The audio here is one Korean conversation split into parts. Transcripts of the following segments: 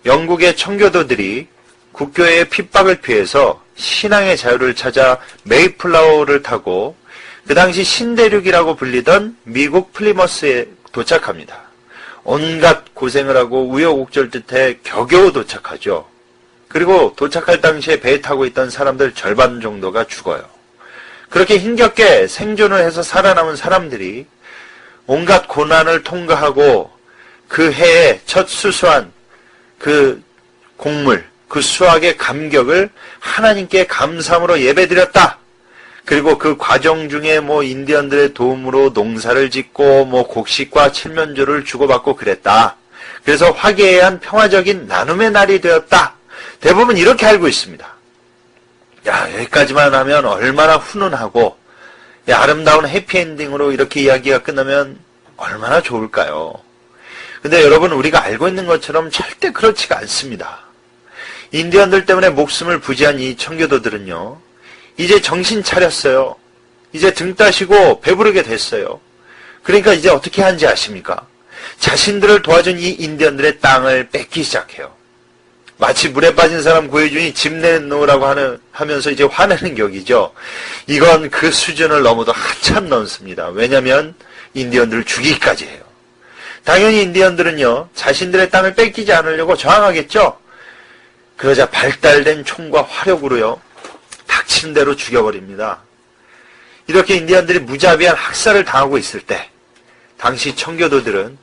영국의 청교도들이 국교회의 핍박을 피해서 신앙의 자유를 찾아 메이플라워를 타고 그 당시 신대륙이라고 불리던 미국 플리머스에 도착합니다. 온갖 고생을 하고 우여곡절 끝에 겨겨우 도착하죠. 그리고 도착할 당시에 배에 타고 있던 사람들 절반 정도가 죽어요. 그렇게 힘겹게 생존을 해서 살아남은 사람들이 온갖 고난을 통과하고 그 해에 첫 수수한 그 곡물, 그 수확의 감격을 하나님께 감사함으로 예배드렸다. 그리고 그 과정 중에 인디언들의 도움으로 농사를 짓고 곡식과 칠면조를 주고받고 그랬다. 그래서 화기애애한 평화적인 나눔의 날이 되었다. 대부분 이렇게 알고 있습니다. 야, 여기까지만 하면 얼마나 훈훈하고 아름다운 해피엔딩으로 이렇게 이야기가 끝나면 얼마나 좋을까요? 근데 여러분, 우리가 알고 있는 것처럼 절대 그렇지가 않습니다. 인디언들 때문에 목숨을 부지한 이 청교도들은요, 이제 정신 차렸어요. 이제 등 따시고 배부르게 됐어요. 그러니까 이제 어떻게 하는지 아십니까? 자신들을 도와준 이 인디언들의 땅을 뺏기 시작해요. 마치 물에 빠진 사람 구해주니 집 내놓으라고 하면서 이제 화내는 격이죠. 이건 그 수준을 넘어도 한참 넘습니다. 왜냐하면 인디언들을 죽이기까지 해요. 당연히 인디언들은요, 자신들의 땅을 뺏기지 않으려고 저항하겠죠. 그러자 발달된 총과 화력으로요, 닥친 대로 죽여버립니다. 이렇게 인디언들이 무자비한 학살을 당하고 있을 때 당시 청교도들은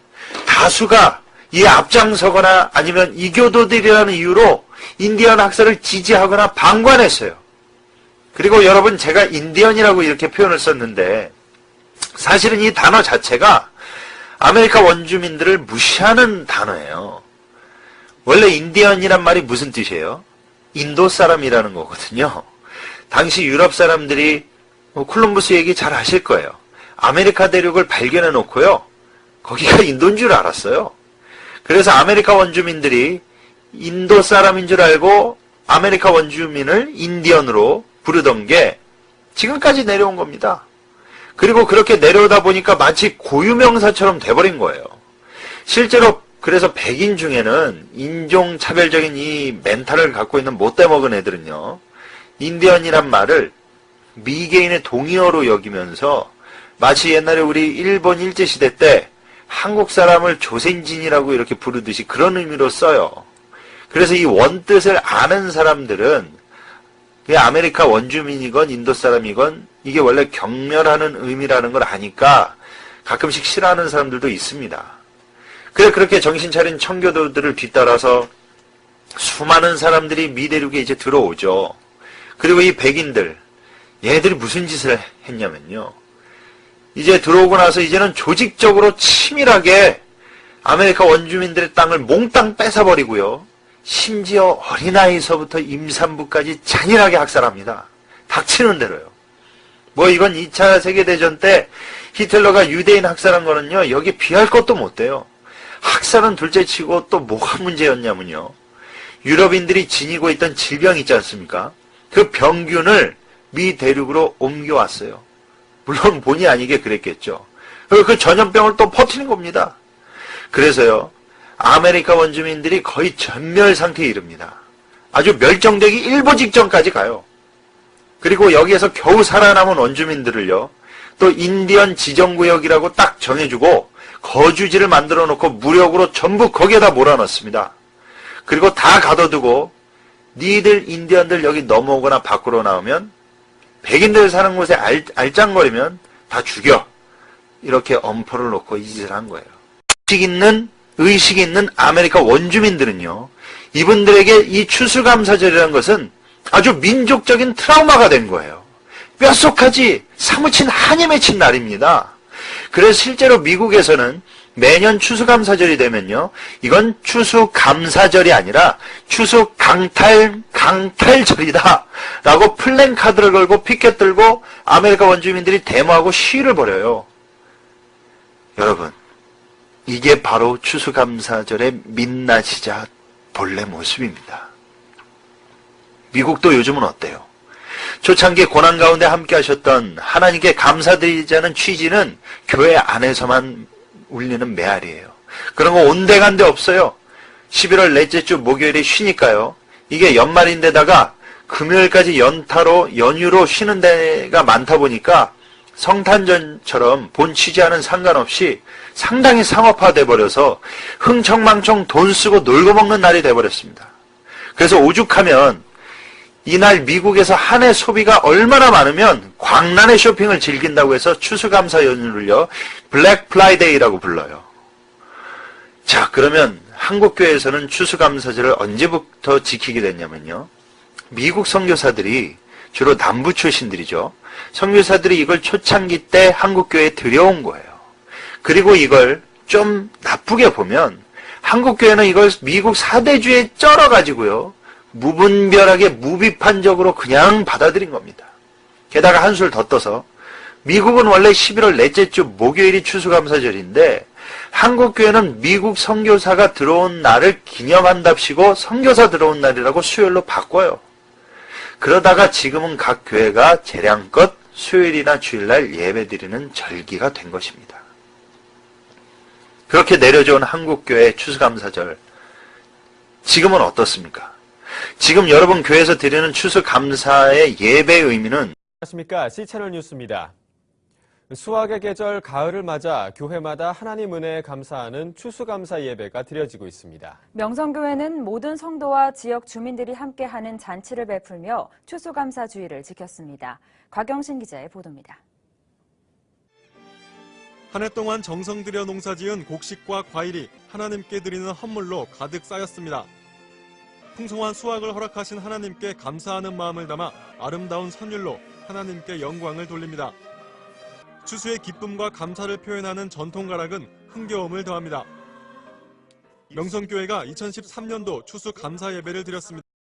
다수가 이 앞장서거나 아니면 이교도들이라는 이유로 인디언 학살을 지지하거나 방관했어요. 그리고 여러분, 제가 인디언이라고 이렇게 표현을 썼는데 사실은 이 단어 자체가 아메리카 원주민들을 무시하는 단어예요. 원래 인디언이란 말이 무슨 뜻이에요? 인도 사람이라는 거거든요. 당시 유럽 사람들이 콜럼버스 얘기 잘 아실 거예요. 아메리카 대륙을 발견해 놓고요, 거기가 인도인 줄 알았어요. 그래서 아메리카 원주민들이 인도 사람인 줄 알고 아메리카 원주민을 인디언으로 부르던 게 지금까지 내려온 겁니다. 그리고 그렇게 내려오다 보니까 마치 고유명사처럼 돼버린 거예요. 실제로 그래서 백인 중에는 인종차별적인 이 멘탈을 갖고 있는 못돼먹은 애들은요, 인디언이란 말을 미개인의 동의어로 여기면서 마치 옛날에 우리 일본 일제시대 때 한국 사람을 조센진이라고 이렇게 부르듯이 그런 의미로 써요. 그래서 이 원뜻을 아는 사람들은 아메리카 원주민이건 인도 사람이건 이게 원래 경멸하는 의미라는 걸 아니까 가끔씩 싫어하는 사람들도 있습니다. 그래, 그렇게 정신 차린 청교도들을 뒤따라서 수많은 사람들이 미대륙에 이제 들어오죠. 그리고 이 백인들, 얘네들이 무슨 짓을 했냐면요, 이제 들어오고 나서 이제는 조직적으로 치밀하게 아메리카 원주민들의 땅을 몽땅 뺏어버리고요, 심지어 어린아이서부터 임산부까지 잔인하게 학살합니다. 닥치는 대로요. 이건 2차 세계대전 때 히틀러가 유대인 학살한 거는요, 여기 비할 것도 못 돼요. 학살은 둘째치고 또 뭐가 문제였냐면요, 유럽인들이 지니고 있던 질병 있지 않습니까? 그 병균을 미 대륙으로 옮겨왔어요. 물론 본의 아니게 그랬겠죠. 그 전염병을 또 퍼뜨린 겁니다. 그래서요, 아메리카 원주민들이 거의 전멸 상태에 이릅니다. 아주 멸종되기 일보 직전까지 가요. 그리고 여기에서 겨우 살아남은 원주민들을요, 또 인디언 지정구역이라고 딱 정해주고 거주지를 만들어 놓고 무력으로 전부 거기에다 몰아넣습니다. 그리고 다 가둬두고 니들 인디언들 여기 넘어오거나 밖으로 나오면, 백인들 사는 곳에 알짱거리면 다 죽여. 이렇게 엄포를 놓고 이 짓을 한 거예요. 의식 있는 아메리카 원주민들은요, 이분들에게 이 추수감사절이라는 것은 아주 민족적인 트라우마가 된 거예요. 뼛속까지 사무친 한이 맺힌 날입니다. 그래서 실제로 미국에서는 매년 추수감사절이 되면요, 이건 추수감사절이 아니라 추수강탈절이다 라고 플랜카드를 걸고 피켓 들고 아메리카 원주민들이 데모하고 시위를 벌여요. 여러분, 이게 바로 추수감사절의 민낯이자 본래 모습입니다. 미국도 요즘은 어때요? 초창기 고난 가운데 함께 하셨던 하나님께 감사드리자는 취지는 교회 안에서만 울리는 메아리예요. 그런 거 온데간데 없어요. 11월 넷째 주 목요일이 쉬니까요. 이게 연말인데다가 금요일까지 연휴로 쉬는 데가 많다 보니까 성탄절처럼 본 취지와는 상관없이 상당히 상업화돼 버려서 흥청망청 돈 쓰고 놀고 먹는 날이 돼버렸습니다. 그래서 오죽하면 이날 미국에서 한 해 소비가 얼마나 많으면 광란의 쇼핑을 즐긴다고 해서 추수감사 연휴를요, 블랙 프라이데이라고 불러요. 자, 그러면 한국교회에서는 추수감사절을 언제부터 지키게 됐냐면요. 미국 선교사들이, 주로 남부 출신들이죠. 선교사들이 이걸 초창기 때 한국교회에 들여온 거예요. 그리고 이걸 좀 나쁘게 보면 한국교회는 이걸 미국 사대주의에 쩔어가지고요. 무분별하게 무비판적으로 그냥 받아들인 겁니다. 게다가 한술 더 떠서 미국은 원래 11월 넷째 주 목요일이 추수감사절인데 한국교회는 미국 선교사가 들어온 날을 기념한답시고 선교사 들어온 날이라고 수요일로 바꿔요. 그러다가 지금은 각 교회가 재량껏 수요일이나 주일날 예배드리는 절기가 된 것입니다. 그렇게 내려져온 한국교회 추수감사절, 지금은 어떻습니까? 지금 여러분 교회에서 드리는 추수감사의 예배의 의미는 안녕하십니까? C채널 뉴스입니다. 수확의 계절 가을을 맞아 교회마다 하나님 은혜에 감사하는 추수감사 예배가 드려지고 있습니다. 명성교회는 모든 성도와 지역 주민들이 함께하는 잔치를 베풀며 추수감사 주일을 지켰습니다. 곽영신 기자의 보도입니다. 한 해 동안 정성 들여 농사지은 곡식과 과일이 하나님께 드리는 헌물로 가득 쌓였습니다. 풍성한 수확을 허락하신 하나님께 감사하는 마음을 담아 아름다운 선율로 하나님께 영광을 돌립니다. 추수의 기쁨과 감사를 표현하는 전통가락은 흥겨움을 더합니다. 명성교회가 2013년도 추수 감사 예배를 드렸습니다.